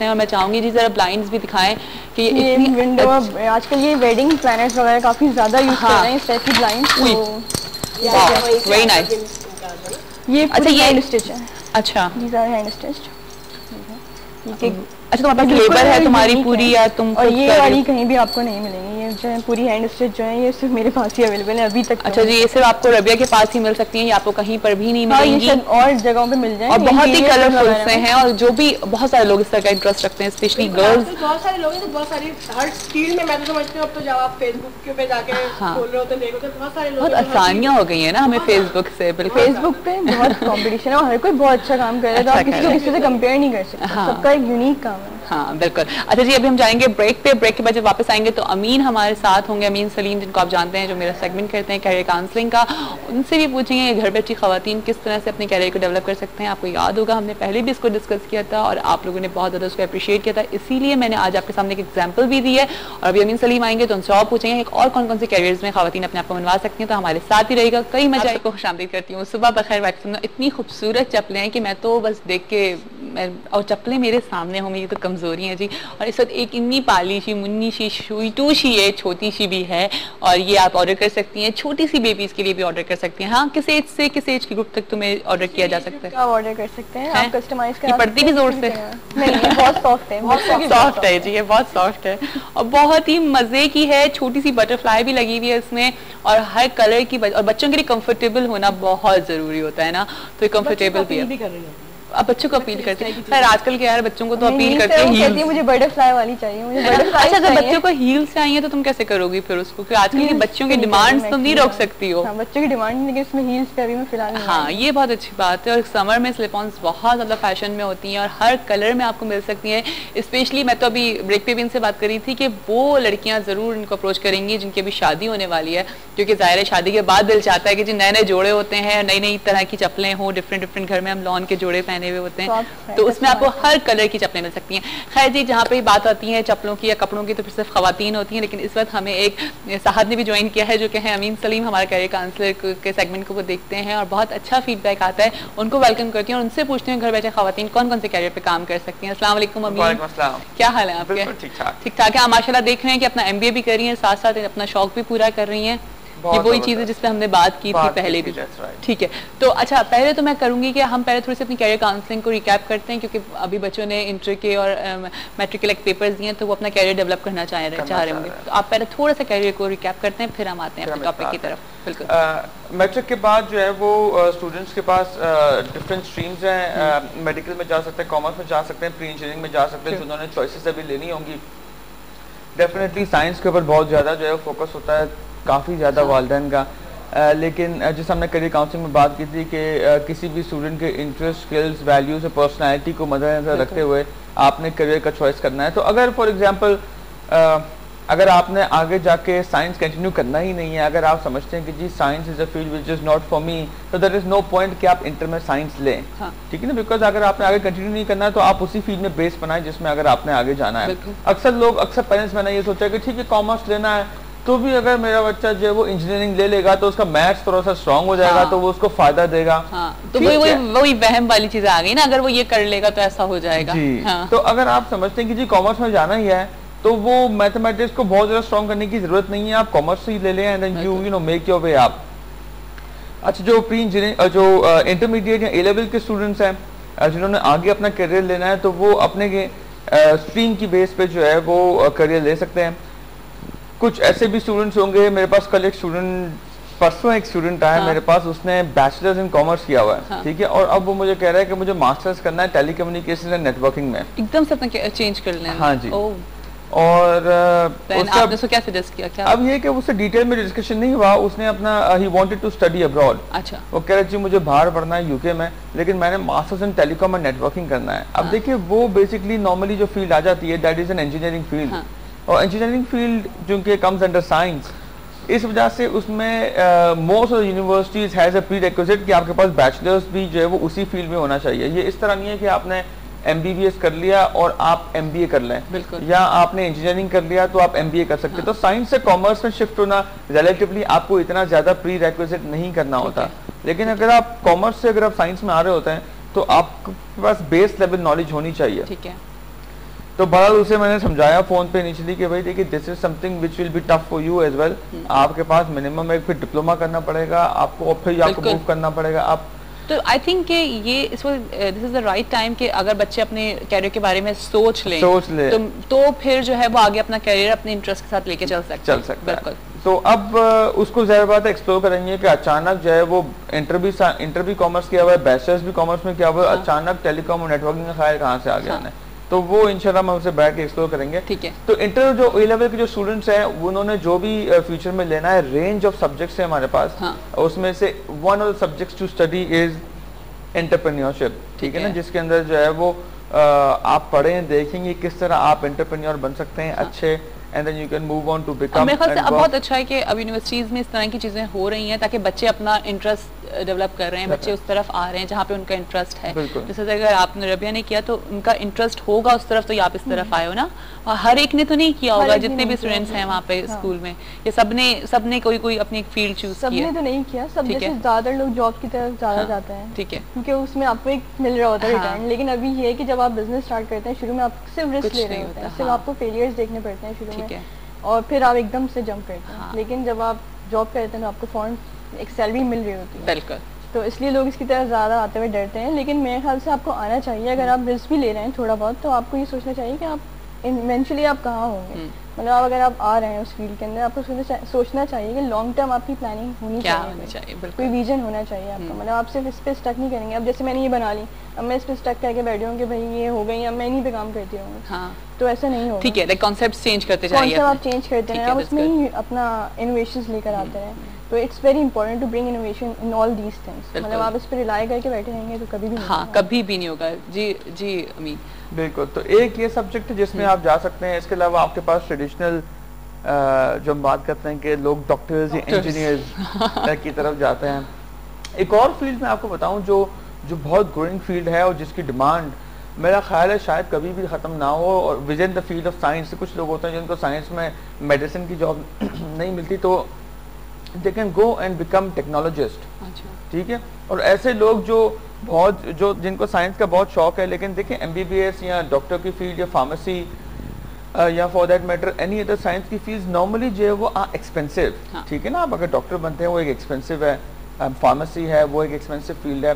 और मैं चाहूंगी जी जरा ब्लाइंड्स भी दिखाएं कि ये इतनी विंडो आजकल ये वेडिंग प्लैनेट्स वगैरह काफी ज्यादा यूज कर रहे हैं इस टाइप की ब्लाइंड्स। तो वेरी नाइस। ये अच्छा ये हैंड स्टिच है। अच्छा दीज आर हैंड स्टिच्ड। अच्छा तुम्हारे पास लेबर है तुम्हारी पूरी या तुम और ये वाली कहीं भी आपको नहीं मिलेंगी, ये जो है पूरी हैंड स्टिच जो है ये सिर्फ मेरे पास ही अवेलेबल है अभी तक। अच्छा जी ये सिर्फ आपको रबिया के पास ही मिल सकती हैं, ये आपको कहीं पर भी नहीं मिलेंगी। ये और जगहों पे मिल जाए और बहुत ही कलरफुल से हैं और जो भी बहुत सारे लोग इस तरह का इंटरेस्ट रखते हैं स्पेशली गर्ल्स। बहुत सारे लोग हैं तो बहुत सारी हर फील्ड में मैं तो समझती हूँ अब तो जब आप फेसबुक पे जाके खोल रहे होते देखो तो बहुत सारे लोग, बहुत आसानियां हो गई है ना हमें फेसबुक से। बिल्कुल फेसबुक पे बहुत कंपटीशन है और हर कोई बहुत अच्छा काम कर रहा है तो आप किसी को किसी से कंपेयर नहीं कर सकते। सबका एक यूनिक काम है। हाँ बिल्कुल। अच्छा जी अभी हम जाएंगे ब्रेक पे, ब्रेक के बाद जब वापस आएंगे तो अमीन हमारे साथ होंगे, अमीन सलीम जिनको आप जानते हैं जो मेरा सेगमेंट करते हैं कैरियर काउंसलिंग का। उनसे भी पूछेंगे घर बैठी खवातीन किस तरह से अपने कैरियर को डेवलप कर सकते हैं। आपको याद होगा हमने पहले भी इसको डिस्कस किया था और आप लोगों ने बहुत ज़्यादा उसको अप्रिशिएट किया था, इसीलिए मैंने आज आपके सामने एक एग्जाम्पल भी दी है। और अभी अमीन सलीम आएंगे तो उनसे और पूछेंगे और कौन कौन से कैरियर्स में खवातीन अपने आप को बनवा सकती हैं। तो हमारे साथ ही रहेगा, कई मजा को खुशामदीद करती हूँ। सुबह बखैर वैक्सीन, इतनी खूबसूरत चप्पलें हैं कि मैं तो बस देख के और चप्पलें मेरे सामने हो मेरी तो कमजोरी है जी। और इस वक्त एक इन्नी पाली सी मुन्नी सी शुईटू सी है, छोटी सी भी है और ये आप ऑर्डर कर सकती हैं। छोटी सी बेबीज के लिए भी ऑर्डर कर सकती हैं। हाँ किस एज से किस एज की ग्रुप तक तुम्हें ऑर्डर किया जा सकता है? आप ऑर्डर कर सकते हैं, आप कस्टमाइज कर। ये पड़ती भी जोर से नहीं बहुत सॉफ्ट है, बहुत सॉफ्ट है जी, ये बहुत सॉफ्ट है और बहुत ही मजे की है। छोटी सी बटरफ्लाई भी लगी हुई है इसमें और हर कलर की और बच्चों के लिए कंफर्टेबल होना बहुत जरूरी होता है ना, तो कंफर्टेबल भी है। अब बच्चों को अपील करते हैं खैर आजकल के यार बच्चों को तो अपील करते हैं मुझे बटरफ्लाई वाली चाहिए, मुझे बटरफ्लाई। अच्छा अगर बच्चों को हील्स चाहिए तो तुम कैसे करोगी फिर उसको, क्योंकि आजकल के बच्चों की डिमांड्स तुम नहीं रोक सकती हो। बच्चों की डिमांड लेकिन इसमें हील्स पे अभी मैं फिलहाल। हाँ ये बहुत अच्छी बात है और समर में स्लिप-ऑन्स बहुत ज्यादा फैशन में होती हैं और हर कलर में आपको मिल सकती हैं। स्पेशली मैं तो अभी ब्रेक पे भी इनसे बात करी थी कि वो लड़कियां जरूर इनको अप्रोच करेंगी जिनकी अभी शादी होने वाली है, क्योंकि जाहिर है शादी के बाद दिल चाहता है कि जी नए नए जोड़े होते हैं, नई नई तरह की चप्पलें हों, डिफरेंट डिफरेंट घर में हम लॉन के जोड़े पहने हुए होते हैं तो उसमें आपको हर कलर की चप्पलें मिल सकती हैं। खैर जी जहाँ पे बात आती है चप्पलों की या कपड़ों की तो फिर सिर्फ खवातीन होती हैं, लेकिन इस वक्त हमें एक साहब ने भी ज्वाइन किया है जो कि है अमीन सलीम, हमारे कैरियर काउंसलर के सेगमेंट को देखते हैं और बहुत अच्छा फीडबैक आता है। उनको वेलकम करती हैं और उनसे पूछते हैं घर बैठे खवातीन कौन कौन से कैरियर पे काम कर सकती हैं। अस्सलाम वालेकुम अमीन, क्या हाल है आपके? ठीक ठाक है। आप माशाल्लाह देख रहे हैं कि अपना MBA भी कर रही हैं, साथ साथ अपना शौक भी पूरा कर रही हैं। ये वही चीज है जिस पे हमने बात की थी पहले भी। ठीक है तो अच्छा पहले तो मैं करूंगी कि हम पहले थोड़ी सी अपनी कैरियर काउंसलिंग को रिकैप करते हैं, क्योंकि अभी बच्चों ने इंटर के और मैट्रिक के पेपर्स दिए हैं तो वो अपना कैरियर डेवलप करना चाह रहे होंगे। तो आप पहले थोड़ा सा कैरियर को रिकैप करते हैं फिर हम आते हैं अपने टॉपिक की तरफ। बिल्कुल। मैट्रिक के बाद जो है वो स्टूडेंट्स के पास डिफरेंट स्ट्रीम्स हैं, मेडिकल में जा सकते हैं, कॉमर्स में जा सकते हैं, प्री इंजीनियरिंग में जा सकते हैं, जिन्होंने चॉइसेस अभी लेनी होंगी। डेफिनेटली साइंस के ऊपर बहुत ज़्यादा जो है फोकस होता है काफ़ी ज़्यादा वालिदैन का, लेकिन जैसे हमने करियर काउंसलिंग में बात की थी कि किसी भी स्टूडेंट के इंटरेस्ट, स्किल्स, वैल्यूज और पर्सनैलिटी को मद्देनजर रखते हुए आपने करियर का चॉइस करना है। तो अगर फॉर एग्जांपल अगर आपने आगे जाके साइंस कंटिन्यू करना ही नहीं है, अगर आप समझते हैं कि जी science is a field which is not for me, तो देयर इज़ नो पॉइंट कि आप इंटर में साइंस लें। ठीक है ना, बिकॉज अगर आपने आगे कंटिन्यू नहीं करना है तो आप उसी फील्ड में बेस बनाएं जिसमें अगर आपने आगे जाना है। अक्सर पेरेंट्स मैंने ये सोचा कि ठीक है कॉमर्स लेना है तो भी अगर मेरा बच्चा जो है वो इंजीनियरिंग ले लेगा तो उसका मैथ्स थोड़ा सा स्ट्रांग हो जाएगा, तो वो उसको फायदा देगा। तो वही वहम वाली चीज आ गई ना, अगर वो ये कर लेगा तो ऐसा हो जाएगा जी। तो अगर आप समझते हैं कि जी कॉमर्स में जाना ही है तो वो मैथमेटिक्स को बहुत ज्यादा स्ट्रांग करने की जरूरत नहीं है, आप कॉमर्स ही ले लें and then you know make your way up. अच्छा जो प्री इंजीनियरिंग जो इंटरमीडिएट या A-लेवल के स्टूडेंट्स हैं जिन्होंने आगे अपना करियर लेना है तो वो अपने स्ट्रीम की बेस पे जो है वो करियर ले सकते हैं। कुछ ऐसे भी स्टूडेंट्स होंगे, मेरे पास कल एक स्टूडेंट परसों एक स्टूडेंट आया मेरे पास, उसने बैचलर्स इन कॉमर्स किया हुआ है। ठीक है, और अब वो मुझे कह रहा है कि मुझे मास्टर्स करना है टेलीकम्युनिकेशन एंड नेटवर्किंग में। एकदम से अपना चेंज कर लेना। हाँ जी। और आपने उसको क्या सजेस्ट किया? क्या अब ये कि उससे डिटेल में डिस्कशन नहीं हुआ, उसने अपना ही वांटेड टू स्टडी अब्रॉड। अच्छा। वो कह रहे जी मुझे बाहर पढ़ना है यूके में, लेकिन मैंने masters in telecom and networking करना है। अब देखिए वो बेसिकली नॉर्मली जो फील्ड आ जाती है that is an engineering field, और इंजीनियरिंग फील्ड जो कि कम्स अंडर साइंस, इस वजह से उसमें most of universities has a pre requisite कि आपके पास बैचलर्स भी जो है वो उसी फील्ड में होना चाहिए। ये इस तरह नहीं है कि आपने MBBS कर लिया और आप MBA कर लें, या आपने इंजीनियरिंग कर लिया तो आप MBA कर सकते। तो साइंस से कॉमर्स में शिफ्ट होना रिलेटिवली आपको इतना ज्यादा प्री रिक्विजिट नहीं करना होता, लेकिन अगर आप कॉमर्स से अगर आप साइंस में आ रहे होते हैं तो आपके पास बेस लेवल नॉलेज होनी चाहिए। ठीक है। तो बहरहाल उसे मैंने समझाया फोन पे इनिशियली कि भाई देखिए this is something which will be tough for you as well. आपके पास मिनिमम एक फिर डिप्लोमा करना पड़ेगा आपको, और फिर आपको मूव करना पड़ेगा। आप तो आई थिंक कि ये this is the right time कि अगर बच्चे अपने कैरियर के बारे में सोच ले तो फिर जो है वो आगे अपना कैरियर अपने इंटरेस्ट के साथ लेके चल सकते हैं। बिल्कुल। तो अब उसको ज़ाहिर बात है एक्सप्लोर करेंगे कि अचानक जो है वो इंटर भी कॉमर्स किया हुआ है, बैचलर्स भी कॉमर्स में किया हुआ है, अचानक टेलीकॉम और नेटवर्किंग का ख्याल कहाँ से आ गया है, तो वो इंशाल्लाह हम उसे बैठ के एक्सप्लोर करेंगे। ठीक है। तो इंटर जो ए लेवल के जो स्टूडेंट्स हैं उन्होंने जो भी फ्यूचर में लेना है, रेंज ऑफ सब्जेक्ट्स है हमारे पास, उसमें से one of the subjects to study is entrepreneurship. ठीक है ना, जिसके अंदर जो है वो आप पढ़ें, देखेंगे किस तरह आप एंटरप्रेन्योर बन सकते हैं अच्छे, and then you can move on to become। मेरे ख्याल से अब बहुत अच्छा है कि अब यूनिवर्सिटीज में इस तरह की चीजें हो रही हैं ताकि बच्चे अपना इंटरेस्ट डेवलप कर रहे हैं, बच्चे उस तरफ आ रहे हैं जहाँ पे उनका इंटरेस्ट है। जैसे अगर आपने रबिया ने किया तो उनका इंटरेस्ट होगा उस तरफ, तो आप इस तरफ आए हो ना, और हर एक ने तो नहीं किया होगा, जितने भी स्टूडेंट्स हैं वहाँ पे स्कूल में, ये सबने कोई अपनी एक फील्ड चूज की है। सबने तो नहीं किया, सब जैसे ज्यादातर लोग जॉब की तरफ ज्यादा जाते हैं। ठीक है, क्योंकि उसमें आपको एक मिल रहा होता है रिटर्न। लेकिन अभी ये है कि जब आप बिजनेस स्टार्ट करते हैं, शुरू में आप सिर्फ रिस्क ले रहे होते हैं, सिर्फ आपको फेलियर्स देखने पड़ते हैं शुरू में, और फिर आप एकदम से जंप करते हैं। लेकिन जब आप जॉब करते हैं तो आपको फौरन एक सैलरी मिल रही होती है। बिल्कुल। तो इसलिए लोग इसकी तरफ ज़्यादा आते हुए डरते हैं। लेकिन मेरे ख्याल से आपको आना चाहिए। अगर आप रिस्क भी ले रहे हैं थोड़ा बहुत, तो आपको ये सोचना चाहिए कि आप इवेंचुअली आप कहाँ होंगे। मतलब अगर आप आ रहे हैं उस फील्ड के अंदर, आपको सोचना चाहिए कि लॉन्ग टर्म आपकी प्लानिंग होनी चाहिए, कोई विजन होना चाहिए आपका। मतलब आप सिर्फ इस पर स्टक नहीं करेंगे। अब जैसे मैंने ये बना ली, अब मैं इस पर स्टक करके बैठी हूँ कि भाई ये हो गई, अब मैं इन्हीं पे काम करती रहूँगी, तो ऐसा नहीं होगा। ठीक है, कॉन्सेप्ट चेंज करते जाइए, कॉन्सेप्ट आप चेंज करते हैं, आप उसमें ही अपना इनोवेशंस लेकर आते हैं। तो it's very important to bring innovation in all these things. मतलब आप इस पर रिलाई करके बैठे रहेंगे तो कभी भी नहीं, कभी भी नहीं होगा। जी जी अमीन। बिल्कुल। तो एक ये सब्जेक्ट है जिसमें आप जा सकते हैं। इसके अलावा आपके पास ट्रेडिशनल जो हम बात करते हैं कि लोग डॉक्टर्स या इंजीनियर्स की तरफ जाते हैं। एक और फील्ड में आपको बताऊं जो बहुत ग्रोइंग फील्ड है और जिसकी डिमांड मेरा ख्याल है शायद कभी भी ख़त्म ना हो, और with in the field of science. कुछ लोग होते हैं जिनको साइंस में मेडिसिन की जॉब नहीं मिलती, तो they can go and become technologist. ठीक है, और ऐसे लोग जो जिनको साइंस का बहुत शौक है, लेकिन देखिए MBBS या डॉक्टर की फील्ड या फार्मेसी या for that matter any other science की फीस नॉर्मली जो है वो एक्सपेंसिव। ठीक है ना, आप अगर डॉक्टर बनते हैं वो एक एक्सपेंसिव है, फार्मेसी है वो एक एक्सपेंसिव फील्ड है।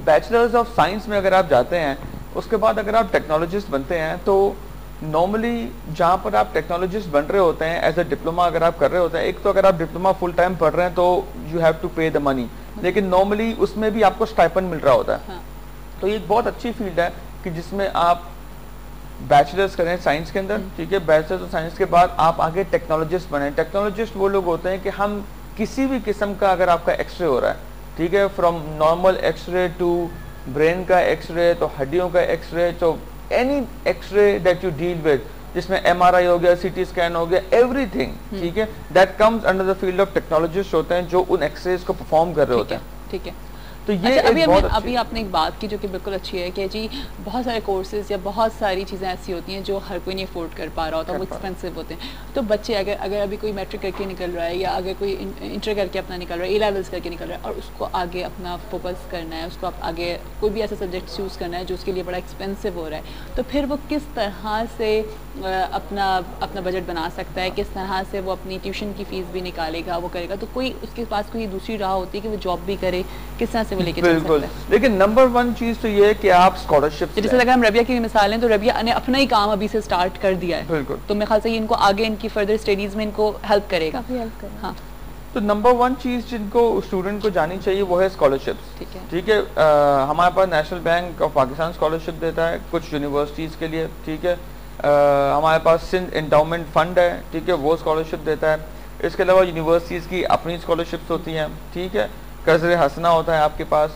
बैचलर्स ऑफ साइंस में अगर आप जाते हैं, उसके बाद अगर आप टेक्नोलॉजिस्ट बनते हैं, तो नॉर्मली जहाँ पर आप टेक्नोलॉजिस्ट बन रहे होते हैं एज अ डिप्लोमा अगर आप कर रहे होते हैं, एक तो अगर आप डिप्लोमा फुल टाइम पढ़ रहे हैं तो यू हैव टू पे द मनी, लेकिन नॉर्मली उसमें भी आपको स्टाइपेंड मिल रहा होता है। तो ये एक बहुत अच्छी फील्ड है कि जिसमें आप बैचलर्स करें साइंस के अंदर। ठीक है, बैचलर्स ऑफ साइंस के बाद आप आगे टेक्नोलॉजिस्ट बने। टेक्नोलॉजिस्ट वो लोग होते हैं कि हम किसी भी किस्म का अगर आपका एक्सरे हो रहा है, ठीक है, from normal x-ray to brain का एक्सरे, तो हड्डियों का एक्सरे, तो any x-ray that you deal with, जिसमें MRI हो गया, CT स्कैन हो गया, एवरीथिंग, ठीक है, that comes under the field of technologist होते हैं जो उन एक्सरेज को परफॉर्म कर रहे होते हैं। ठीक है। तो ये अभी आपने एक बात की जो कि बिल्कुल अच्छी है कि जी बहुत सारे कोर्सेज या बहुत सारी चीज़ें ऐसी होती हैं जो हर कोई नहीं अफोर्ड कर पा रहा होता, वो एक्सपेंसिव होते हैं। तो बच्चे अगर अभी कोई मैट्रिक करके निकल रहा है या अगर कोई इंटर करके अपना निकल रहा है, A लेवल्स करके निकल रहा है, और उसको आगे अपना फोकस करना है, उसको आगे कोई भी ऐसा सब्जेक्ट चूज़ करना है जो उसके लिए बड़ा एक्सपेंसिव हो रहा है, तो फिर वो किस तरह से अपना बजट बना सकता है, किस तरह से वो अपनी ट्यूशन की फीस भी निकालेगा, वो करेगा। तो कोई उसके पास कोई दूसरी राह होती है कि वो जॉब भी करे, किस तरह से वो लेके चल सकता है। लेकिन नंबर 1 चीज तो ये है कि आप स्कॉलरशिप, जैसे अगर हम रबिया की मिसाल लें तो रबिया ने अपना ही काम अभी से स्टार्ट कर दिया है, बिल्कुल, तो मेरे ख्याल से इनको आगे इनकी फर्दर स्टडीज में इनको हेल्प करेगा। हाँ, तो नंबर 1 चीज जिनको स्टूडेंट को जानी चाहिए वो है स्कॉलरशिप्स। ठीक है, हमारे पास national bank of Pakistan scholarship देता है कुछ यूनिवर्सिटीज के लिए। ठीक है, हमारे पास सिंध एंडाउमेंट फंड है, ठीक है, वो स्कॉलरशिप देता है। इसके अलावा यूनिवर्सिटीज की अपनी स्कॉलरशिप्स होती हैं। ठीक है, कर्ज़ हसना होता है आपके पास,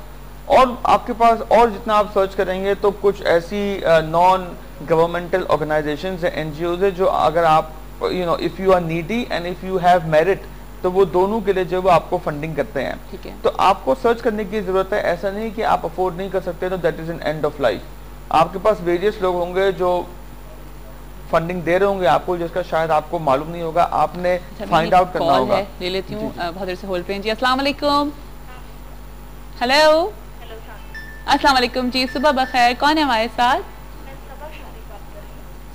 और आपके पास और जितना आप सर्च करेंगे तो कुछ ऐसी नॉन गवर्नमेंटल ऑर्गेनाइजेशंस है, NGOs है, जो अगर आप if you are needy and if you have merit, तो वो दोनों के लिए जो वो आपको फंडिंग करते हैं। ठीक है, तो आपको सर्च करने की जरूरत है। ऐसा नहीं कि आप अफोर्ड नहीं कर सकते तो that is an end of life. आपके पास वेरियस लोग होंगे जो फंडिंग दे रहे होंगे आपको, जिसका शायद आपको मालूम नहीं होगा, आपने फाइंड आउट करना होगा। ले लेती हूँ बहुत देर से होल्ड पे। जी अस्सलाम वालेकुम। हेलो, अस्सलाम वालेकुम जी, सुबह बखैर। कौन है हमारे साथ?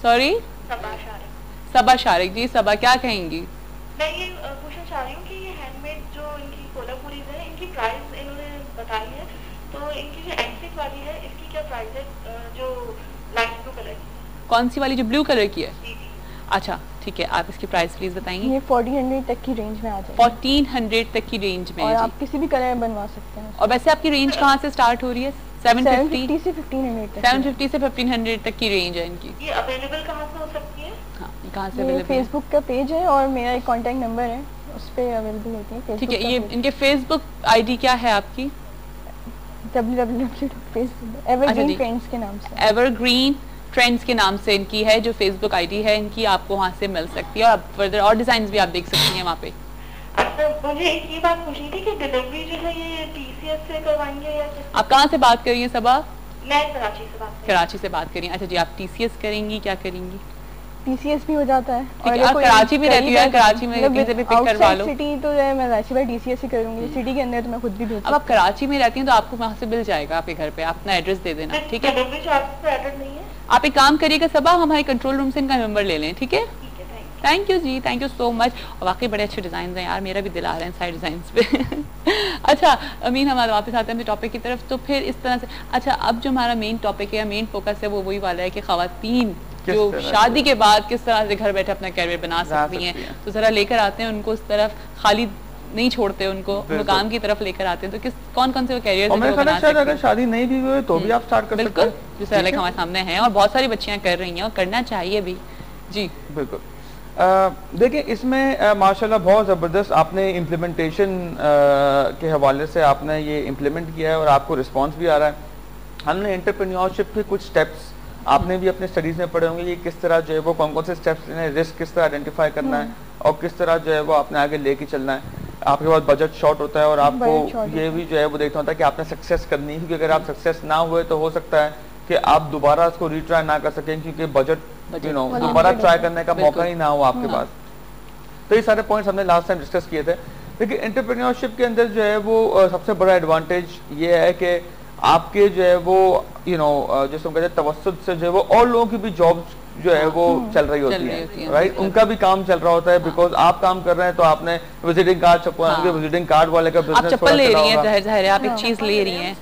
सॉरी, सबा शारिक जी। सबा क्या कहेंगी? मैं ये पूछना चाह रही हूँ कि ये हैंडमेड जो इनकी कोलापुरीज है, इनकी प्राइस इन्होंने बताई है, तो इनकी जो एंटिक वाली है इसकी क्या प्राइस है, जो लाइट ब्लू कलर की? कौन सी वाली? जो ब्लू कलर की है? जी जी। अच्छा ठीक है, आप इसकी प्राइस प्लीज बताएंगे। ये 1400 तक की रेंज में आ जाएगी। 1400 तक की रेंज में और है आप किसी भी कलर में बनवा सकते हैं। और वैसे आपकी रेंज कहाँ से स्टार्ट हो रही है? 750 से 1500 तक। 750 से 1500 तक की रेंज है इनकी। ये अवेलेबल कहाँ से हो सकती है? हाँ, कहाँ से ये अवेलेबल? फेसबुक का पेज है और मेरा एक कॉन्टेक्ट नंबर है, उस पे अवेलेबल होती है। ठीक है, ये इनके फेसबुक आईडी क्या है आपकी? www.facebook एवरग्रीन ट्रेंड्स के नाम से। एवरग्रीन ट्रेंड्स के नाम से इनकी है जो फेसबुक आईडी है इनकी, आपको वहाँ से मिल सकती है और आप फर्दर और डिजाइन भी आप देख सकती हैं वहाँ पे। अच्छा, मुझे एक ये बात पूछनी थी कि डिलीवरी जो है ये TCS से करवाएंगे या किस? आप कहाँ से बात कर रही हैं सबा? मैं कराची से बात कर रही हूँ। कराची से बात करिए। अच्छा जी, आप TCS करेंगी, क्या करेंगी? TCS भी हो जाता है। ठीक है, आप कराची में रहती है, कराची में कहीं से भी पिक करवा लो। सिटी तो मैं वैसे भी TCS ही करूंगी, सिटी के अंदर तो मैं खुद भी भेज। अब आप कराची में रहती हैं तो आपको वहाँ से मिल जाएगा आपके घर पे, आप अपना एड्रेस दे देना। ठीक है, डिलीवरी चार्ज पे एडेड नहीं है? आप एक काम करिएगा सबा, हमारे कंट्रोल रूम से इनका नंबर ले लें। ठीक है, ठीक है, thank you ji, thank you so much. और वाकई बड़े अच्छे डिजाइन हैं यार, मेरा भी दिल आ रहा है साइड डिजाइन पे। अच्छा अमीन, हमारा वापस आते हैं अपने टॉपिक की तरफ। तो फिर इस तरह से, अच्छा अब जो हमारा मेन टॉपिक है, मेन फोकस है, वो वही वाला है कि खवातीन जो शादी के बाद किस तरह से घर बैठे अपना कैरियर बना सकती हैं। तो जरा लेकर आते हैं उनको उस तरफ, खाली नहीं छोड़ते उनको, काम की तरफ लेकर आते हैं। तो किस कौन कौन से कैरियर बना सकते हैं? अगर शादी नहीं भी हुई तो भी आप स्टार्ट कर सकते हैं। बिल्कुल, जैसे अलग हमारे सामने है और बहुत सारी बच्चियां कर रही हैं और करना चाहिए भी। जी बिल्कुल। देखिए इसमें माशाल्लाह बहुत ज़बरदस्त आपने इम्प्लीमेंटेशन के हवाले से आपने ये इम्प्लीमेंट किया है और आपको रिस्पांस भी आ रहा है। हमने एंटरप्रेन्योरशिप के कुछ स्टेप्स आपने भी अपने स्टडीज़ में पढ़े होंगे, ये किस तरह जो है वो कौन कौन से स्टेप्स लेने हैं, रिस्क किस तरह आइडेंटिफाई करना है और किस तरह जो है वो आपने आगे लेके चलना है। आपके पास बजट शॉर्ट होता है और आपको ये भी जो है वो देखना होता है कि आपने सक्सेस करनी है, क्योंकि अगर आप सक्सेस ना हुए तो हो सकता है कि आप दोबारा उसको रीट्राई ना कर सकें, क्योंकि बजट यू नो दोबारा ट्राई करने का मौका ही ना हो आपके पास। तो ये सारे पॉइंट्स हमने लास्ट टाइम डिस्कस किए थे। लेकिन एंटरप्रेन्योरशिप के अंदर जो है वो सबसे बड़ा एडवांटेज ये है कि आपके जो है वो यू नो जैसे हम कहते हैं तवस्सुद से जो है वो और लोगों की भी जॉब जो है वो चल रही होती है, राइट, उनका भी काम चल रहा होता है। बिकॉज आप काम कर रहे हैं तो आपने विजिटिंग कार्ड छपवाएंगे, विजिटिंग कार्ड वाले का बिजनेस, आप चप्पल ले रही हैं, जाहिर है आप एक चीज ले रही हैं,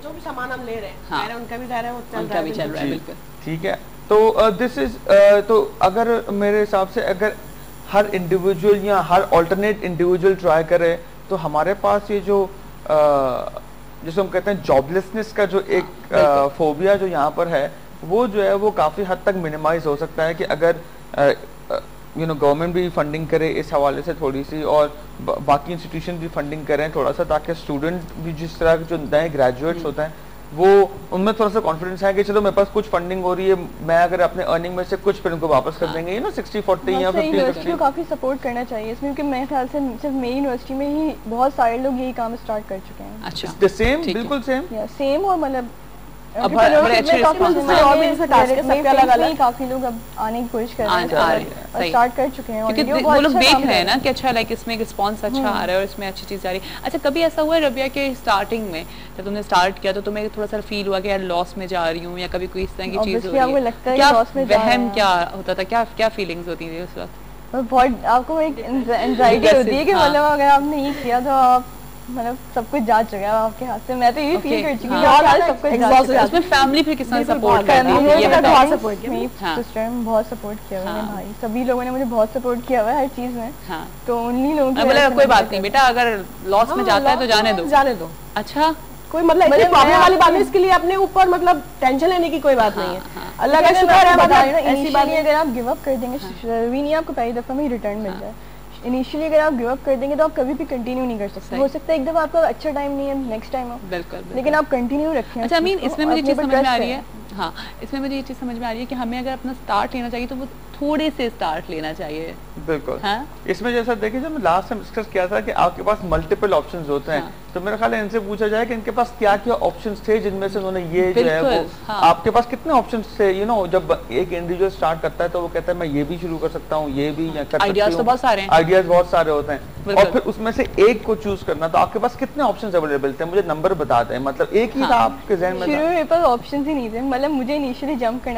जो भी सामान हम ले रहे हैं उनका भी जा रहा है, उनका भी चल रहा है। बिल्कुल ठीक है। तो दिस इज तो अगर मेरे हिसाब से अगर हर इंडिविजुअल या हर ऑल्टरनेट इंडिविजुअल ट्राई करे तो हमारे पास ये जो जिसे हम कहते हैं जॉबलेसनेस का जो एक फोबिया जो यहाँ पर है वो जो है वो काफ़ी हद तक मिनिमाइज हो सकता है कि अगर यू नो गवर्नमेंट भी फंडिंग करे इस हवाले से थोड़ी सी और बाकी इंस्टीट्यूशन भी फंडिंग करें थोड़ा सा, ताकि स्टूडेंट भी जिस तरह के जो नए ग्रेजुएट्स होते हैं वो उनमें थोड़ा सा कॉन्फिडेंस है कि चलो मेरे पास कुछ फंडिंग हो रही है, मैं अगर अपने अर्निंग में से कुछ फिर उनको वापस कर देंगे, यू नो 60-40 या 50-50। काफी सपोर्ट करना चाहिए इसमें, क्योंकि मेरे ख्याल से सिर्फ मेरी यूनिवर्सिटी में ही बहुत सारे लोग यही काम स्टार्ट कर चुके हैं। अच्छा, द सेम, बिल्कुल सेम और मतलब अब बड़े अच्छे काफी लोग अब आने की कोशिश कर रहे हैं और स्टार्ट कर चुके हैं, क्योंकि वो लोग देख रहे हैं ना कि अच्छा लाइक इसमें रिस्पांस अच्छा आ रहा है और इसमें अच्छी चीज आ रही है। अच्छा कभी ऐसा हुआ है रबिया के स्टार्टिंग में जब तुमने स्टार्ट किया तो तुम्हें थोड़ा सा फील हुआ कि यार लॉस में जा रही हूँ या कभी कोई इस तरह की चीज हो रही है, क्या वहम क्या होता था, क्या फीलिंग्स होती थी उस वक्त? बहुत आपको एक एंजाइटी होती है कि मतलब अगर आपने ये किया तो आप मतलब सब कुछ जा चुका है आपके हाथ से। मैं तो यही फील कर चुकी हूँ सब कुछ जा चुका है। उसमें फैमिली फिर किस तरह सपोर्ट कर रही है? ये बहुत सपोर्ट किया, मेरी सिस्टर ने बहुत सपोर्ट किया है, मेरे भाई सभी लोगों ने मुझे बहुत सपोर्ट किया हुआ है हर चीज में। तो उन्हीं लोगों की बोला कोई बात नहीं बेटा, अगर लॉस में जाता है तो जाने दो। अच्छा, कोई मतलब ऐसी प्रॉब्लम वाली बात नहीं, इसके लिए अपने ऊपर मतलब टेंशन लेने की कोई बात नहीं है। अल्लाह का शुक्र है, मतलब ऐसी बात नहीं। अगर आप गिव अप कर देंगे जरूरी नहीं आपको पहली दफा में ही रिटर्न मिल जाए। इनिशियली अगर आप गिव अप कर देंगे तो आप कभी भी कंटिन्यू नहीं कर सकते। हो सकता है एक दफा आपका अच्छा टाइम नहीं है, नेक्स्ट टाइम हो, लेकिन आप कंटिन्यू रखें। अच्छा मीन इसमें मुझे चीज समझ में आ रही है, हाँ इसमें मुझे ये चीज समझ में आ रही है कि हमें अगर अपना स्टार्ट लेना चाहिए तो वो थोड़े से स्टार्ट लेना चाहिए। बिल्कुल हाँ? इसमें जैसा देखिए जब मैं लास्ट टाइम डिस्कस किया था कि आपके पास मल्टीपल ऑप्शंस होते हैं, तो मेरा ख्याल है इनसे पूछा जाए कि इनके पास क्या क्या ऑप्शंस थे जिनमें से उन्होंने ये जो है वो आपके पास कितने ऑप्शंस थे? यू नो जब एक इंडिविजुअल स्टार्ट करता है तो वो कहता है मैं ये भी शुरू कर सकता हूँ, ये भी आइडियाज तो बहुत सारे हैं, आइडियाज बहुत सारे होते हैं और फिर उसमें से एक को चूज करना। तो आपके पास कितने ऑप्शंस अवेलेबल थे? मुझे नंबर बता दें, मतलब एक ही था आपके जहन में? शुरू में ऑप्शंस ही नहीं थे, मतलब मुझे इनिशियली जंप करना